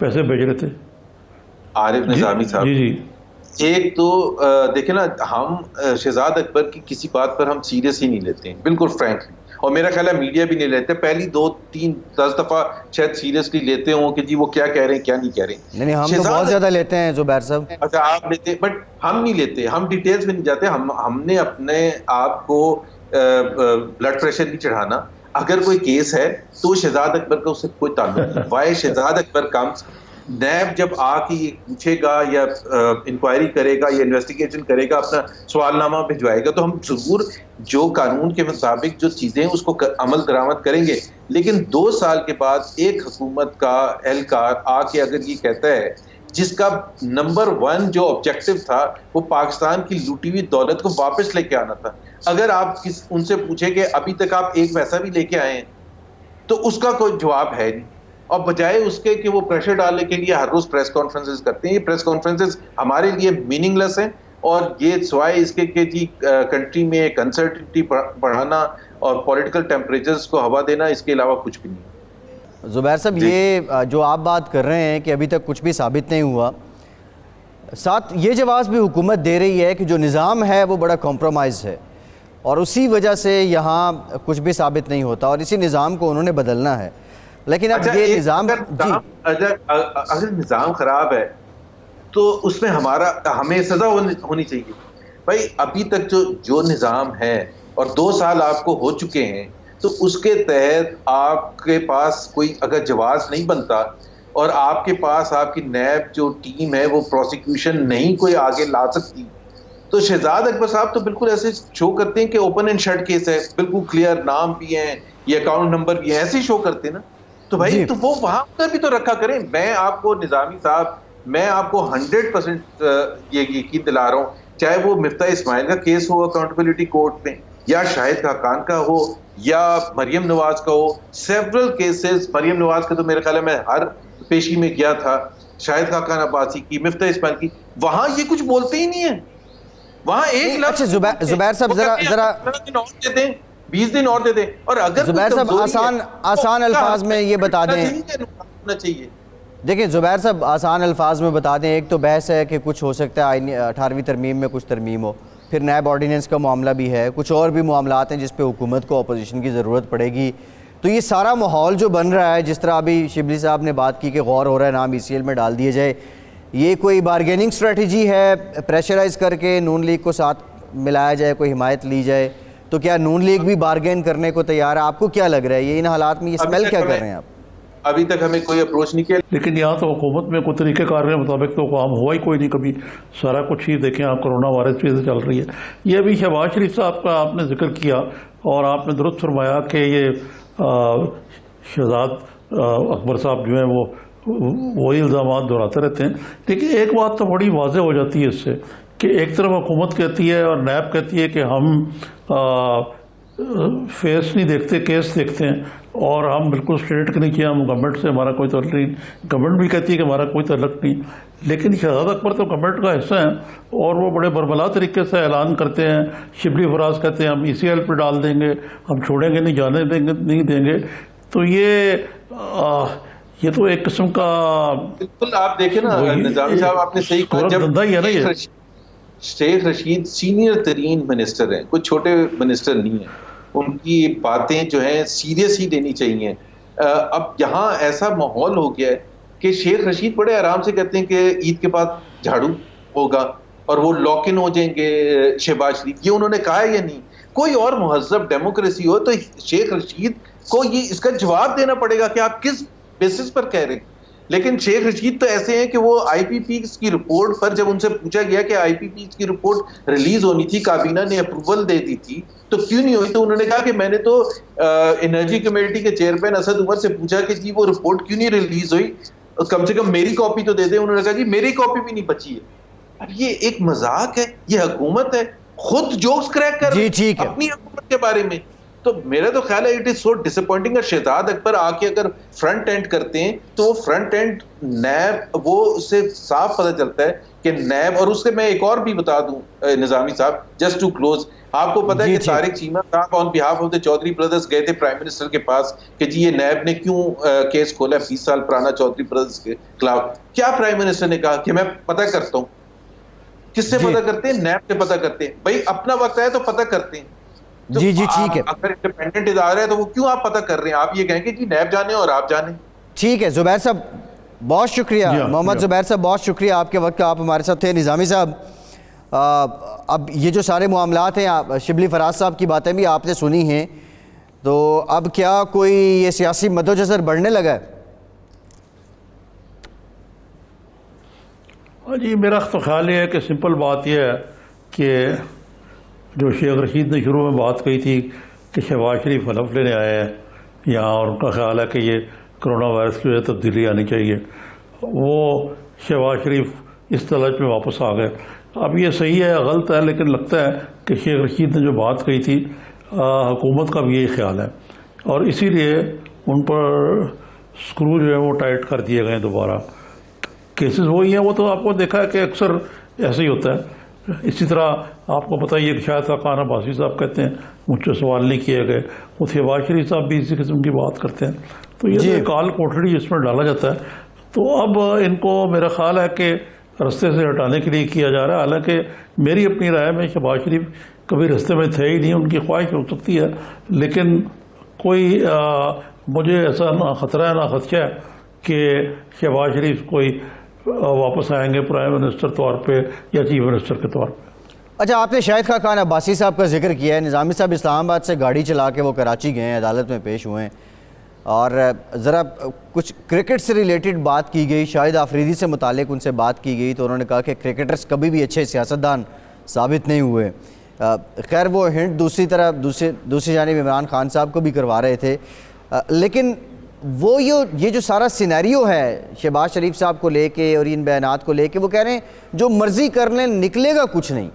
पैसे भेज रहे थे। आरिफ निजामी साहब, जी जी, एक तो देखे ना, हम शहजाद अकबर की किसी बात पर हम सीरियस ही नहीं लेते हैं, बिल्कुल फ्रैंकली, और मेरा ख्याल है मीडिया भी नहीं लेते। पहली 2-3-10 दफा शायद सीरियसली लेते हो कि जी वो क्या कह रहे हैं क्या नहीं कह रहे। नहीं, हम तो बहुत ज्यादा लेते हैं जुबैर साहब। अच्छा, आप लेते, बट हम नहीं लेते, हम डिटेल्स में नहीं जाते। हमने अपने आप को ब्लड प्रेशर नहीं चढ़ाना। अगर कोई केस है तो शहजाद अकबर का उससे कोई ताल्लुक नहीं। वाई शहजाद अकबर कम्स, नैब जब आके ये पूछेगा या इंक्वायरी करेगा या इन्वेस्टिगेशन करेगा, अपना सवालनामा भिजवाएगा, तो हम जरूर जो कानून के मुताबिक जो चीजें उसको अमल दरामद करेंगे। लेकिन 2 साल के बाद एक हुकूमत का एहलकार आके अगर ये कहता है, जिसका नंबर 1 जो ऑब्जेक्टिव था वो पाकिस्तान की लूटी हुई दौलत को वापस लेके आना था, अगर आप उनसे पूछे कि अभी तक आप एक पैसा भी लेके आए हैं, तो उसका कोई जवाब है नहीं। और बजाय उसके कि वो प्रेशर डालने के लिए हर रोज प्रेस कॉन्फ्रेंसेस करते हैं, ये प्रेस कॉन्फ्रेंसेस हमारे लिए मीनिंगलेस हैं, और ये सिवाय इसके कि जी कंट्री में एक अनसर्टिनिटी बढ़ाना और पॉलिटिकल टेम्परेचर्स को हवा देना, इसके अलावा कुछ भी नहीं। जुबैर साहब, ये जो आप बात कर रहे हैं कि अभी तक कुछ भी साबित नहीं हुआ, साथ ये जवाब भी हुकूमत दे रही है कि जो निज़ाम है वो बड़ा कॉम्प्रोमाइज़ है और उसी वजह से यहाँ कुछ भी साबित नहीं होता और इसी निज़ाम को उन्होंने बदलना है। लेकिन अब ये निज़ाम, अगर निज़ाम खराब है तो उसमें हमें सजा होनी चाहिए। भाई अभी तक जो निज़ाम है और 2 साल आपको हो चुके हैं, तो उसके तहत आपके पास कोई अगर जवाब नहीं बनता और आपके पास आपकी नैब जो टीम है वो प्रोसिक्यूशन नहीं कोई आगे ला सकती, तो शहजाद अकबर साहब तो बिल्कुल ऐसे शो करते हैं कि ओपन एंड शट केस है, बिल्कुल क्लियर नाम भी है, ये अकाउंट नंबर भी है, ऐसे ही शो करते हैं ना। तो भाई तो वो वहां पर भी तो रखा करें। मैं आपको निजामी साहब, मैं आपको 100% ये यकीन दिला रहा हूँ, चाहे वो मिफ्ता इस्माइल का केस हो अकाउंटेबिलिटी कोर्ट में, या शाहिद खाकान का हो, या मरियम नवाज का हो, सेवरल केसेस, मरियम नवाज का तो मेरे ख्याल में हर पेशी में गया था, शाहिद खाकान अब्बासी की, मिफ्ता इस्माइल की, वहां ये कुछ बोलते ही नहीं है। वहां एक लाख। अच्छा जुबैर साहब, जरा 20 दिन और दे दें, और अगर जुबैर साहब आसान अल्फाज में ये बता दें, होना चाहिए। देखिए जुबैर साहब, आसान अल्फाज में बता दें, एक तो बहस है कि कुछ हो सकता है 18वीं तरमीम में कुछ तरमीम हो, फिर नैब ऑर्डिनेंस का मामला भी है, कुछ और भी मामलात हैं जिस पे हुकूमत को अपोजिशन की ज़रूरत पड़ेगी। तो ये सारा माहौल जो बन रहा है, जिस तरह अभी शिबली साहब ने बात की कि गौर हो रहा है नाम ECL में डाल दिए जाए, ये कोई बारगेनिंग स्ट्रेटजी है, प्रेशराइज करके नून लीग को साथ मिलाया जाए, कोई हिमायत ली जाए, तो क्या नून लीग भी बारगेन करने को तैयार है? आपको क्या लग रहा है, ये इन हालात में ये स्मेल क्या कर रहे हैं आप? अभी तक हमें कोई अप्रोच नहीं किया, लेकिन यहाँ तो हुकूमत में कोई तरीक़ेकार के मुताबिक तो काम हुआ ही कोई नहीं कभी। सारा कुछ ही देखें आप, कोरोना वायरस की चल रही है। ये अभी शहबाज शरीफ साहब का आपने जिक्र किया और आपने दुरुस्त फरमाया कि ये शहजाद अकबर साहब जो हैं वो वही इल्ज़ाम दोहराते रहते हैं। लेकिन एक बात तो बड़ी वाज़ेह हो जाती है इससे कि एक तरफ हुकूमत कहती है और नैब कहती है कि हम फेस नहीं देखते, केस देखते हैं, और हम बिल्कुल स्टेट के नीचे, हम गवर्नमेंट से हमारा कोई ताल्लुक नहीं। गवर्नमेंट भी कहती है कि हमारा कोई ताल्लुक नहीं, लेकिन शहजाद अकबर तो गवर्नमेंट का हिस्सा है और वो बड़े बरबला तरीके से ऐलान करते हैं। शिबली फराज कहते हैं हम ECL पर डाल देंगे, हम छोड़ेंगे नहीं, जाने देंगे नहीं देंगे। तो ये तो एक किस्म का, बिल्कुल आप देखें ना निजामी साहब, आपने सही कहा, जब धंधा ही है ना ये। शेख रशीद सीनियर तरीन मिनिस्टर हैं, कुछ छोटे मिनिस्टर नहीं है, उनकी बातें जो हैं सीरियस ही लेनी चाहिए। अब यहाँ ऐसा माहौल हो गया है कि शेख रशीद बड़े आराम से कहते हैं कि ईद के बाद झाड़ू होगा और वो लॉक इन हो जाएंगे शहबाज शरीफ। ये उन्होंने कहा है या नहीं? कोई और मुहज़्ज़ब डेमोक्रेसी हो तो शेख रशीद को ये इसका जवाब देना पड़ेगा कि आप किस बेसिस पर कह रहे हैं। लेकिन शेख रशीद तो ऐसे हैं कि वो IPP की रिपोर्ट पर जब उनसे पूछा गया कि IPP की रिपोर्ट रिलीज होनी थी, काबीना ने अप्रूवल दे दी थी, तो क्यों नहीं हुई? तो उन्होंने कहा कि मैंने तो एनर्जी कमेटी के चेयरमैन असद उमर से पूछा कि जी वो रिपोर्ट क्यों नहीं रिलीज हुई, कम से कम मेरी कॉपी तो दे दे। उन्होंने कहा जी मेरी कॉपी भी नहीं बची है। अब ये एक मजाक है, ये हुकूमत है, खुद जोक्स क्रैक कर अपनी हुकूमत के बारे में। तो मेरा तो ख्याल है it is so disappointing. Shahzad Akbar आके अगर फ्रंट एंड करते हैं तो वो फ्रंट एंड नैब, वो उससे साफ पता चलता है कि नैब, और उससे मैं एक और भी बता दूं निजामी साहब, जस्ट टू क्लोज, आपको पता है जी कि ठीक। तारिक चीमा साहब on behalf of the Chaudhry brothers गए थे प्राइम मिनिस्टर के पास कि जी ये नैब ने क्यों केस खोला 20 साल पुराना चौधरी ब्रदर्स के खिलाफ। क्या प्राइम मिनिस्टर ने कहा कि मैं पता करता हूं। किससे जी पता करते हैं? नैब से पता करते हैं। भाई अपना वक्त है तो पता करते हैं। तो जी जी ठीक है, अगर इंडिपेंडेंट इदारा है तो वो क्यों आप पता कर रहे हैं? आप ये कहेंगे जी नैब जाने और आप जाने। ठीक है। जुबैर साहब बहुत शुक्रिया, जी हाँ, मोहम्मद जी हाँ। जुबैर साहब बहुत शुक्रिया आपके वक्त का, आप हमारे साथ थे। निज़ामी साहब, अब ये जो सारे मामलात हैं, आप शिबली फराज साहब की बातें भी आपने सुनी हैं, तो अब क्या कोई ये सियासी मद्दोजहर बढ़ने लगा है? जी मेरा तो ख्याल ये है कि सिंपल बात यह है कि जो शेख रशीद ने शुरू में बात कही थी कि शहबाज शरीफ हलफ लेने आए हैं यहाँ, और उनका ख्याल है कि ये कोरोना वायरस की वजह से तब्दीली आनी चाहिए, वो शहबाज शरीफ इस तलज में वापस आ गए। अब ये सही है या गलत है, लेकिन लगता है कि शेख रशीद ने जो बात कही थी हुकूमत का भी यही ख्याल है, और इसीलिए उन पर स्क्रू जो है वो टाइट कर दिए गए दोबारा। केसेस वही हैं, वो तो आपको देखा है कि अक्सर ऐसे ही होता है। इसी तरह आपको पता ही है कि शायद खान अब्बासी साहब कहते हैं मुझसे सवाल नहीं किए गए, वो शहबाज शरीफ साहब भी इसी किस्म की बात करते हैं। तो ये तो काल कोठड़ी इसमें डाला जाता है। तो अब इनको मेरा ख्याल है कि रास्ते से हटाने के लिए किया जा रहा है। हालांकि मेरी अपनी राय में शहबाज शरीफ कभी रास्ते में थे ही नहीं, उनकी ख्वाहिश हो सकती है, लेकिन कोई मुझे ऐसा ना खतरा है ना खदशा है कि शहबाज शरीफ कोई वापस आएंगे प्राइम मिनिस्टर तौर पे या चीफ मिनिस्टर के तौर पे। अच्छा, आपने शाहिद खान अब्बासी साहब का जिक्र किया है। निज़ामी साहब इस्लामाबाद से गाड़ी चला के वो कराची गए हैं, अदालत में पेश हुए हैं, और ज़रा कुछ क्रिकेट से रिलेटेड बात की गई, शाहिद आफरीदी से मुतालिक उनसे बात की गई, तो उन्होंने कहा कि क्रिकेटर्स कभी भी अच्छे सियासतदान साबित नहीं हुए। खैर वो हिंट दूसरी तरफ दूसरी जानिब इमरान खान साहब को भी करवा रहे थे, लेकिन वो ये जो सारा सिनेरियो है शहबाज शरीफ साहब को लेके और इन बयानात को लेके, वो कह रहे हैं जो मर्जी कर लें निकलेगा कुछ नहीं।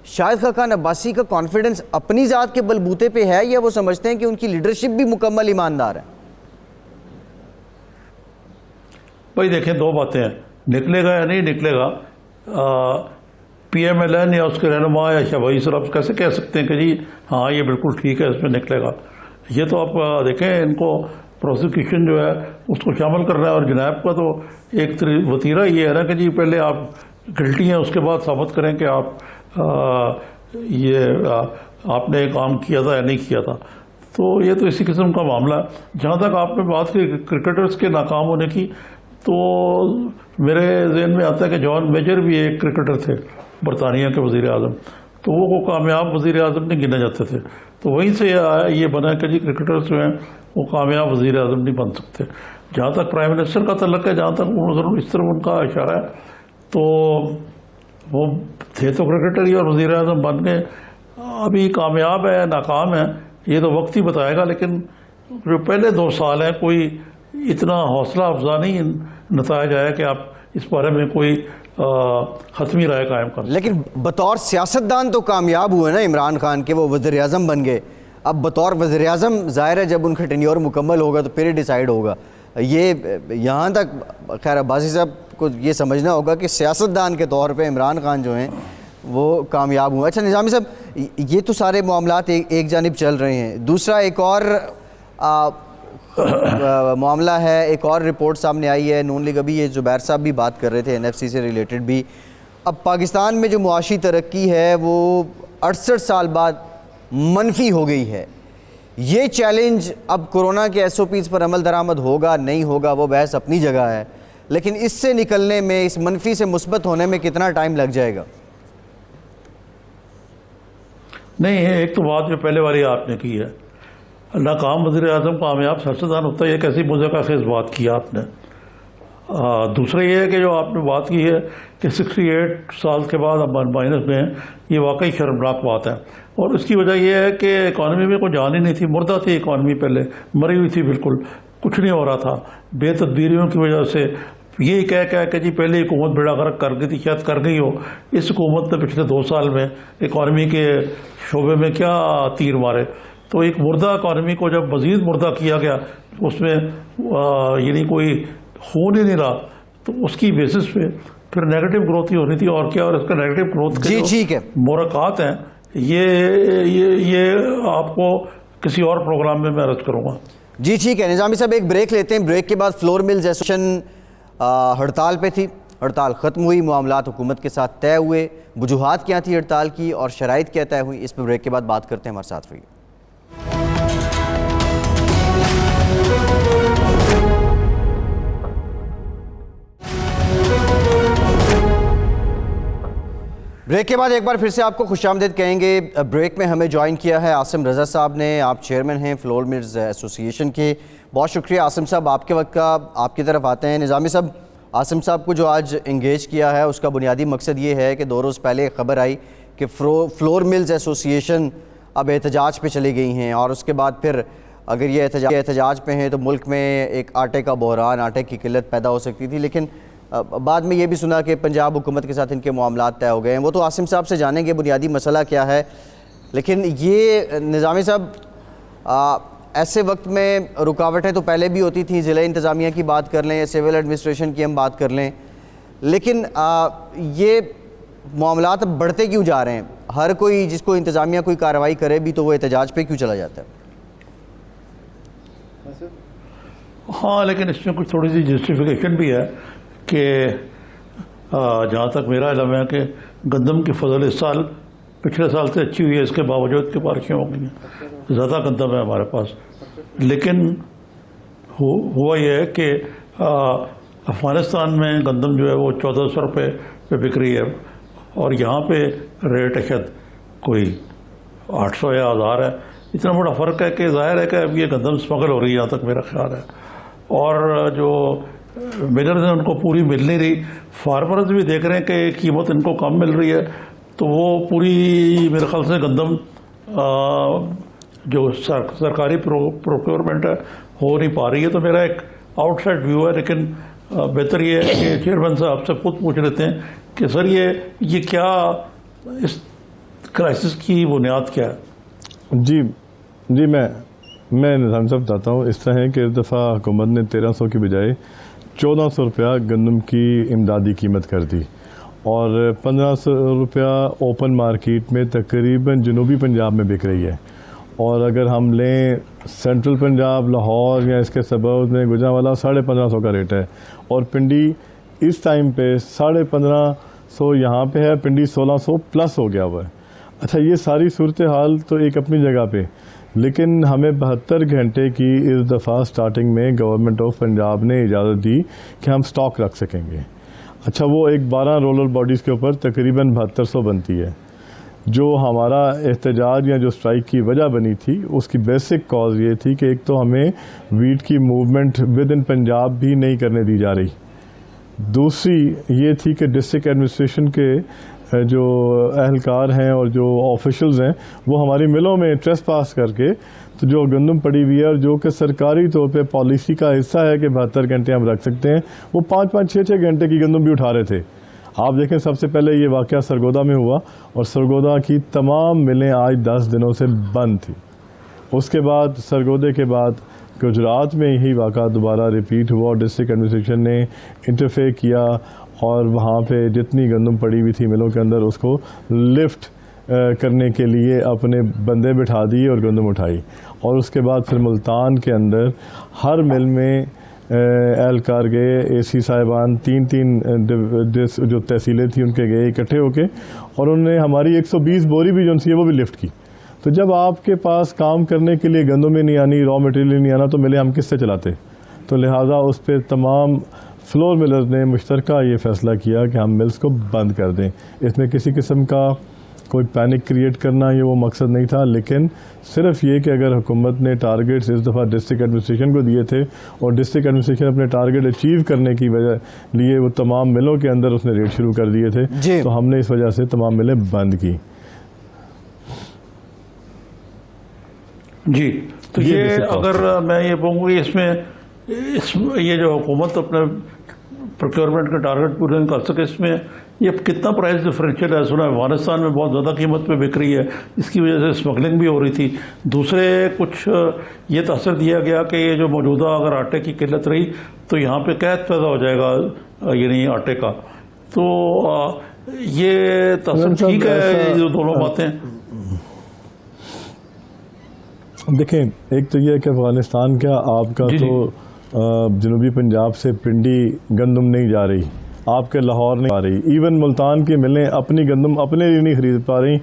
शाहिद खान अब्बासी का कॉन्फिडेंस अपनी ज़ात के बलबूते पे है, या वो समझते हैं कि उनकी लीडरशिप भी मुकम्मल ईमानदार है? भाई देखें, दो बातें हैं, निकलेगा या नहीं निकलेगा। PMLN या उसके रहनुमा या शहबाज शरीफ कैसे कह सकते हैं कि जी हाँ ये बिल्कुल ठीक है, इसमें निकलेगा। ये तो आप देखें, इनको प्रोसिक्यूशन जो है उसको शामिल करना है, और जनाब का तो एक वतीरा ये है ना कि जी पहले आप गिल्टी हैं, उसके बाद साबित करें कि आप आपने काम किया था या नहीं किया था। तो ये तो इसी किस्म का मामला है। जहाँ तक आपने बात की क्रिकेटर्स के नाकाम होने की, तो मेरे जहन में आता है कि जॉन मेजर भी एक क्रिकेटर थे, बरतानिया के वज़ीर आज़म, तो वो कामयाब वज़ीर आज़म नहीं गिने जाते थे। तो वहीं से ये बना कि जी क्रिकेटर्स जो हैं वो कामयाब वज़ीर आज़म नहीं बन सकते। जहाँ तक प्राइम मिनिस्टर का तल्लक है, जहाँ तक इस तरफ उनका इशारा है, तो वो थे तो क्रिकेटर ही और वज़ीर आज़म बन गए। अभी कामयाब है नाकाम है ये तो वक्त ही बताएगा, लेकिन जो पहले 2 साल हैं कोई इतना हौसला अफजा नहीं नतायज आया कि आप इस बारे में कोई हतमी राय कायम कर। लेकिन बतौर सियासतदान तो कामयाब हुए ना इमरान खान के, वो वज़ीर आज़म बन गए। अब बतौर वज़ीर आज़म ज़ाहिर है जब उनका टेन्योर मुकम्मल होगा तो फिर ही डिसाइड होगा। ये यहाँ तक खैर अब्बासी साहब को ये समझना होगा कि सियासतदान के तौर पे इमरान खान जो हैं वो कामयाब हुए। अच्छा निज़ामी साहब, ये तो सारे मामलात एक जानिब चल रहे हैं, दूसरा एक और मामला है, एक और रिपोर्ट सामने आई है। नून लीग, अभी ये जुबैर साहब भी बात कर रहे थे NFC से रिलेटेड भी। अब पाकिस्तान में जो मुआशी तरक्की है वो 68 साल बाद मनफी हो गई है। ये चैलेंज अब कोरोना के SOPs पर अमल दरामद होगा नहीं होगा वो बहस अपनी जगह है, लेकिन इससे निकलने में, इस मनफी से मुस्बत होने में कितना टाइम लग जाएगा? नहीं है, एक तो बात जो पहले वाली आपने की है, नाकाम वज़ीर आज़म कामयाब सियासतदान होता है, ये कैसी मुज़क्किर बात की आपने। दूसरा ये है कि जो आपने बात की है कि 68 साल के बाद अब माइनस में है, ये वाकई शर्मनाक बात है। और इसकी वजह यह है कि इकॉनमी में कोई जान ही नहीं थी, मुर्दा थी इकॉनमी, पहले मरी हुई थी, बिल्कुल कुछ नहीं हो रहा था। बेतदबीरियों की वजह से यही कह कि जी पहले हुकूमत बेड़ा गर्क कर गई थी, शायद कर गई हो। इस हुकूमत ने पिछले 2 साल में इकॉनमी के शोबे में क्या तीर मारे। तो एक मुर्दा इकॉनमी को जब मज़ीद मुर्दा किया गया, उसमें यानी कोई खून ही नहीं रहा, तो उसकी बेसिस पे फिर नेगेटिव ग्रोथ ही होनी थी और क्या। और इसका नेगेटिव ग्रोथ के जी जो ठीक है, मोरक़ात हैं ये आपको किसी और प्रोग्राम में मैं अर्ज करूँगा। जी ठीक है। निज़ामी साहब एक ब्रेक लेते हैं, ब्रेक के बाद फ्लोर मिल्स एसोसिएशन हड़ताल पे थी, हड़ताल ख़त्म हुई, मामलात हुकूमत के साथ तय हुए, वजूहात क्या थी हड़ताल की और शराइत क्या तय हुई, इस पर ब्रेक के बाद बात करते हैं। हमारे साथ रहिए। ब्रेक के बाद एक बार फिर से आपको खुशामदीद कहेंगे। ब्रेक में हमें ज्वाइन किया है आसिम रज़ा साहब ने, आप चेयरमैन हैं फ्लोर मिल्स एसोसिएशन के। बहुत शुक्रिया आसिम साहब, आपके वक्त का आपकी तरफ आते हैं। निज़ामी साहब, आसिम साहब को जो आज इंगेज किया है उसका बुनियादी मकसद ये है कि 2 रोज़ पहले खबर आई कि फ्लोर मिल्स एसोसिएशन अब एहतजाज पे चली गई हैं और उसके बाद फिर अगर ये एहतजाज पे हैं तो मुल्क में एक आटे का बहरान, आटे की किल्लत पैदा हो सकती थी। लेकिन बाद में ये भी सुना कि पंजाब हुकूमत के साथ इनके मामलात तय हो गए हैं। वो तो आसिम साहब से जानेंगे बुनियादी मसला क्या है। लेकिन ये निज़ामी साहब, ऐसे वक्त में रुकावटें तो पहले भी होती थी, ज़िला इंतज़ामिया की बात कर लें, सिविल एडमिनिस्ट्रेशन की हम बात कर लें, लेकिन ये मामलात अब बढ़ते क्यों जा रहे हैं? हर कोई जिसको इंतज़ामिया कोई कार्रवाई करे भी तो वो एहतजाज पे क्यों चला जाता है? हाँ, लेकिन इसमें कुछ थोड़ी सी जस्टिफिकेशन भी है कि जहाँ तक मेरा इल्म है कि गंदम की फसल इस साल पिछले साल से अच्छी हुई है, इसके बावजूद कि बारिशें हो गई हैं, ज़्यादा गंदम है हमारे पास। लेकिन हुआ यह है कि अफ़गानिस्तान में गंदम जो है वो 1400 रुपये पे बिक रही है और यहाँ पे रेट शायद कोई 800 या 1000 है। इतना बड़ा फ़र्क है कि ज़ाहिर है कि अब ये गंदम स्मगल हो रही है, यहाँ तक मेरा ख्याल है। और जो मिलर्स हैं उनको पूरी मिल नहीं रही, फार्मर्स भी देख रहे हैं कि कीमत इनको कम मिल रही है, तो वो पूरी मेरे ख्याल से गंदम जो सरकारी प्रोक्योरमेंट है हो नहीं पा रही है। तो मेरा एक आउटसाइड व्यू है, लेकिन बेहतर ये है कि चेयरमैन साहब आपसे खुद पूछ लेते हैं कि सर ये क्या, इस क्राइसिस की बुनियाद क्या है? जी मैं निज़ाम साहब बताता हूँ। इस तरह है कि इस दफ़ा हुकूमत ने 1300 की बजाय 1400 रुपया गंदम की इमदादी कीमत कर दी और 1500 रुपया ओपन मार्केट में तकरीबन जनूबी पंजाब में बिक रही है। और अगर हम लें सेंट्रल पंजाब, लाहौर या इसके सबर्ब्स में गुजरांवाला 1550 का रेट है और पिंडी इस टाइम पे 1550 यहाँ पे है, पिंडी 1600 प्लस हो गया हुआ है। अच्छा, ये सारी सूरत हाल तो एक अपनी जगह पे, लेकिन हमें 72 घंटे की इस दफ़ा स्टार्टिंग में गवर्नमेंट ऑफ पंजाब ने इजाज़त दी कि हम स्टॉक रख सकेंगे। अच्छा, वो एक 12 रोलर बॉडीज़ के ऊपर तकरीबन 7200 बनती है। जो हमारा एहतजाज या जो स्ट्राइक की वजह बनी थी उसकी बेसिक कॉज ये थी कि एक तो हमें वीट की मूवमेंट विद इन पंजाब भी नहीं करने दी जा रही, दूसरी ये थी कि डिस्ट्रिक्ट एडमिनिस्ट्रेशन के जो अहलकार हैं और जो ऑफिशल्स हैं वो हमारी मिलों में ट्रेस पास करके तो जो गंदम पड़ी हुई है और जो कि सरकारी तौर पे पॉलिसी का हिस्सा है कि 72 घंटे हम रख सकते हैं, वो 5-5, 6-6 घंटे की गंदम भी उठा रहे थे। आप देखें, सबसे पहले ये वाक़या सरगोदा में हुआ और सरगोदा की तमाम मिलें आज 10 दिनों से बंद थी। उसके बाद सरगोदे के बाद गुजरात में यही वाक़ा दोबारा रिपीट हुआ और डिस्ट्रिक्ट एडमिनिस्ट्रेशन ने इंटरफेयर किया और वहाँ पे जितनी गंदम पड़ी हुई थी मिलों के अंदर उसको लिफ्ट करने के लिए अपने बंदे बिठा दिए और गंदम उठाई। और उसके बाद फिर मुल्तान के अंदर हर मिल में एहलकार गए, एसी साहिबान 3 जो तहसीलें थी उनके गए इकट्ठे होके और उन्होंने हमारी 120 बोरी भी जो सी है वो भी लिफ्ट की। तो जब आपके पास काम करने के लिए गंदम ही नहीं आनी, रॉ मटेरियल नहीं आना, तो मिले हम किससे चलाते? तो लिहाजा उस पर तमाम फ्लोर मिलर्स ने मुश्तरका ये फ़ैसला किया कि हम मिल्स को बंद कर दें। इसमें किसी किस्म का कोई पैनिक क्रिएट करना ये वो मकसद नहीं था, लेकिन सिर्फ ये कि अगर हुकूमत ने टारगेट्स इस दफ़ा डिस्ट्रिक्ट एडमिनिस्ट्रेशन को दिए थे और डिस्ट्रिक्ट एडमिनिस्ट्रेशन अपने टारगेट अचीव करने की वजह लिए वो तमाम मिलों के अंदर उसने रेड शुरू कर दिए थे, तो हमने इस वजह से तमाम मिलें बंद की। जी, तो ये अगर मैं ये कहूँगी इसमें ये जो हुकूमत अपने प्रोक्योरमेंट का टारगेट पूरे नहीं कर सके, इसमें ये कितना प्राइस डिफरेंशियल है। सुना अफगानिस्तान में बहुत ज़्यादा कीमत पे बिक रही है, इसकी वजह से स्मगलिंग भी हो रही थी। दूसरे कुछ ये तासर दिया गया कि ये जो मौजूदा अगर आटे की किल्लत रही तो यहाँ पे कैद पैदा हो जाएगा यानी आटे का। तो ये तसम ठीक है ये जो दोनों बातें। देखें, एक तो ये है कि अफगानिस्तान क्या आपका जी, तो जनूबी पंजाब से पिंडी गंदम नहीं जा रही, आपके लाहौर नहीं आ रही, इवन मुल्तान की मिलें अपनी गंदम अपने लिए नहीं खरीद पा रही,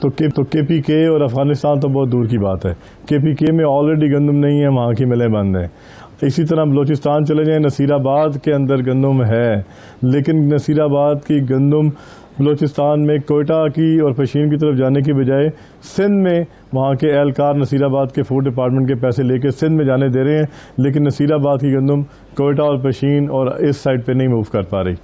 तो KPK और अफगानिस्तान तो बहुत दूर की बात है। KPK में ऑलरेडी गंदम नहीं है, वहाँ की मिलें बंद हैं। इसी तरह बलोचिस्तान चले जाएं, नसीराबाद के अंदर गंदम है, लेकिन नसीराबाद की गंदम बलोचिस्तान में कोयटा की और पशीन की तरफ जाने की बजाय सिंध में वहाँ के एहलकार नसीराबाद के फूड डिपार्टमेंट के पैसे लेके सिंध में जाने दे रहे हैं, लेकिन नसीराबाद की गंदम कोयटा और पशीन और इस साइड पे नहीं मूव कर पा रही।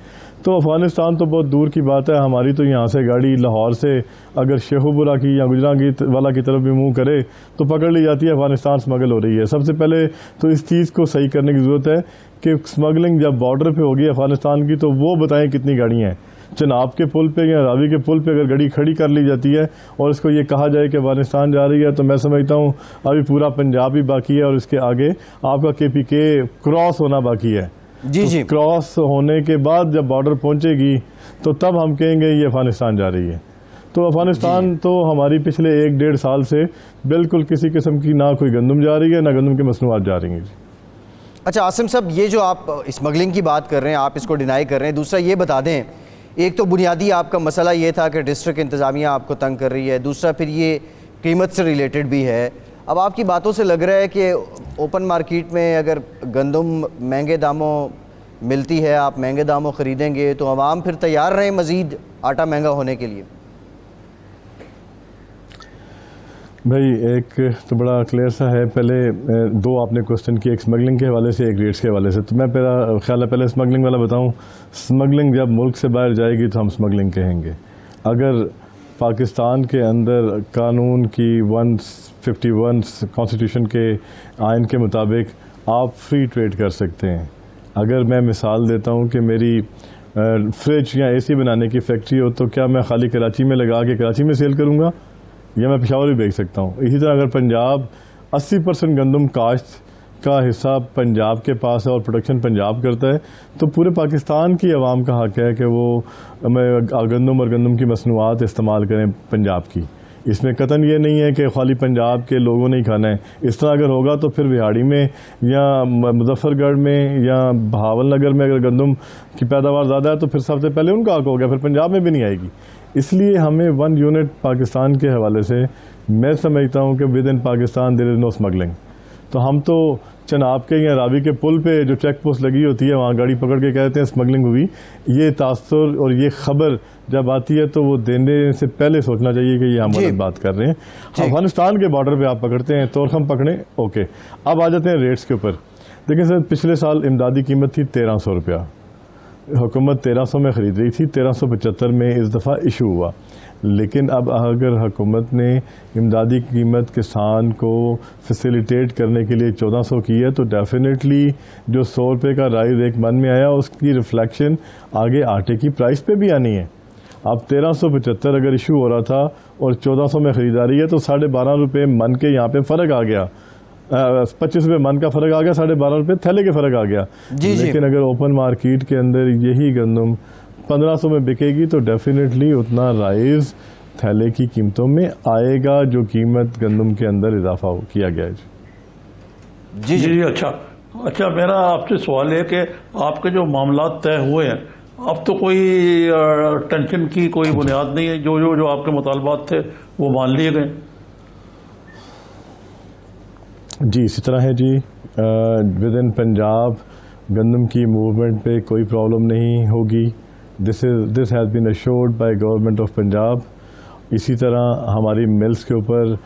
तो अफगानिस्तान तो बहुत दूर की बात है, हमारी तो यहाँ से गाड़ी लाहौर से अगर शेखुपुरा की या गुजरांवाला की तरफ भी मूव करे तो पकड़ ली जाती है, अफगानिस्तान स्मगल हो रही है। सबसे पहले तो इस चीज़ को सही करने की ज़रूरत है कि स्मगलिंग जब बॉर्डर पे होगी अफगानिस्तान की तो वो बताएं कितनी गाड़ियाँ हैं। चनाब के पुल पे या रावी के पुल पे अगर गाड़ी खड़ी कर ली जाती है और इसको ये कहा जाए कि अफगानिस्तान जा रही है, तो मैं समझता हूँ अभी पूरा पंजाब भी बाकी है और इसके आगे आपका KPK क्रॉस होना बाकी है। जी जी, क्रॉस होने के बाद जब बॉर्डर पहुंचेगी तो तब हम कहेंगे ये अफगानिस्तान जा रही है। तो अफगानिस्तान तो हमारी पिछले 1-1.5 साल से बिल्कुल किसी किस्म की ना कोई गंदम जा रही है ना गंदम की मसनूआत जा रही है। अच्छा आसिम साहब, ये जो आप स्मगलिंग की बात कर रहे हैं, आप इसको डिनाई कर रहे हैं, दूसरा ये बता दें, एक तो बुनियादी आपका मसला ये था कि डिस्ट्रिक्ट इंतज़ामिया आपको तंग कर रही है, दूसरा फिर ये कीमत से रिलेटेड भी है। अब आपकी बातों से लग रहा है कि ओपन मार्केट में अगर गंदम महंगे दामों मिलती है, आप महंगे दामों ख़रीदेंगे तो आवाम फिर तैयार रहें मज़ीद आटा महंगा होने के लिए। भाई एक तो बड़ा क्लियर सा है, पहले दो आपने क्वेश्चन किए, एक स्मगलिंग के हवाले से एक रेट्स के हवाले से। तो मैं मेरा ख्याल है पहले स्मगलिंग वाला बताऊं। स्मगलिंग जब मुल्क से बाहर जाएगी तो हम स्मगलिंग कहेंगे। अगर पाकिस्तान के अंदर कानून की 151 कॉन्स्टिट्यूशन के आइन के मुताबिक आप फ्री ट्रेड कर सकते हैं। अगर मैं मिसाल देता हूँ कि मेरी फ्रिज या AC बनाने की फैक्ट्री हो तो क्या मैं खाली कराची में लगा के कराची में सेल करूँगा या मैं पेशावर भी बेच सकता हूँ। इसी तरह अगर पंजाब 80% गंदम काश्त का हिस्सा पंजाब के पास है और प्रोडक्शन पंजाब करता है, तो पूरे पाकिस्तान की आवाम का हक है कि वो गंदम और गंदम की मसनूआत इस्तेमाल करें पंजाब की। इसमें कतन ये नहीं है कि खाली पंजाब के लोगों ने ही खाना है। इस तरह अगर होगा तो फिर बिहाड़ी में या मुजफ्फरगढ़ में या बहावलनगर में अगर गंदम की पैदावार ज़्यादा है तो फिर सबसे पहले उनका हक हो गया, फिर पंजाब में भी नहीं आएगी। इसलिए हमें 1 यूनिट पाकिस्तान के हवाले से मैं समझता हूँ कि within Pakistan there is no smuggling. तो हम तो चनाब के या रावी के पुल पे जो चेक पोस्ट लगी होती है वहाँ गाड़ी पकड़ के कहते हैं स्मगलिंग हुई। ये तासुर और ये खबर जब आती है तो वो देने से पहले सोचना चाहिए कि ये हम गलत बात कर रहे हैं। अफगानिस्तान के बॉर्डर पे आप पकड़ते हैं तो हम पकड़ें, ओके। अब आ जाते हैं रेट्स के ऊपर। देखिए सर, पिछले साल इमदादी कीमत थी 1300 रुपया, हुकूमत 1300 में ख़रीद रही थी, 1375 में इस दफ़ा इशू हुआ। लेकिन अब अगर हुकूमत ने इमदादी कीमत किसान को फैसिलिटेट करने के लिए 1400 की है तो डेफिनेटली जो 100 रुपये का राइज एक मन में आया उसकी रिफ्लेक्शन आगे आटे की प्राइस पे भी आनी है। अब 1375 अगर इशू हो रहा था और 1400 में ख़रीदारी है तो 12.5 रुपये मन के यहाँ पे फ़र्क आ गया, 25 रुपये मन का फ़र्क आ गया, 12.5 रुपये थैले के फ़र्क आ गया। लेकिन अगर ओपन मार्केट के अंदर यही गंदम 1500 में बिकेगी तो डेफिनेटली उतना राइज थैले की कीमतों में आएगा जो कीमत गंदम के अंदर इजाफा किया गया है। जी जी जी। अच्छा, मेरा आपसे सवाल है कि आपके जो मामला तय हुए हैं अब तो कोई टेंशन की कोई बुनियाद नहीं है, जो आपके मुतालबात थे वो मान लिए गए। जी इसी तरह है जी। विद इन पंजाब गंदम की मूवमेंट पे कोई प्रॉब्लम नहीं होगी। This has been assured by government of Punjab. इसी तरह हमारी मिल्स के ऊपर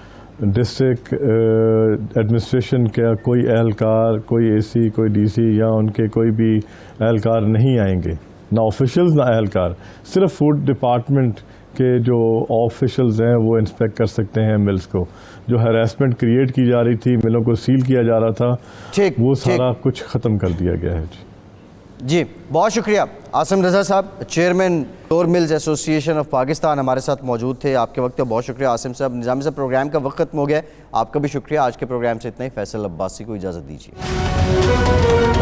डिस्ट्रिक्ट एडमिनिस्ट्रेशन का कोई एहलकार, कोई AC, कोई DC या उनके कोई भी एहलकार नहीं आएंगे, ना ऑफिशियल्स ना एहलकार। सिर्फ फूड डिपार्टमेंट के जो ऑफिशियल्स हैं वो इंस्पेक्ट कर सकते हैं मिल्स को। जो हैरेसमेंट क्रिएट की जा रही थी, मिलों को सील किया जा रहा था, वो सारा कुछ ख़त्म कर दिया गया है जी। बहुत शुक्रिया आसिम रज़ा साहब, chairman flour mills association of Pakistan हमारे साथ मौजूद थे। आपके वक्त का बहुत शुक्रिया आसिम साहब। निज़ामी साहब, प्रोग्राम का वक्त खत्म हो गया, आपका भी शुक्रिया। आज के प्रोग्राम से इतना ही। फैसल अब्बासी को इजाज़त दीजिए।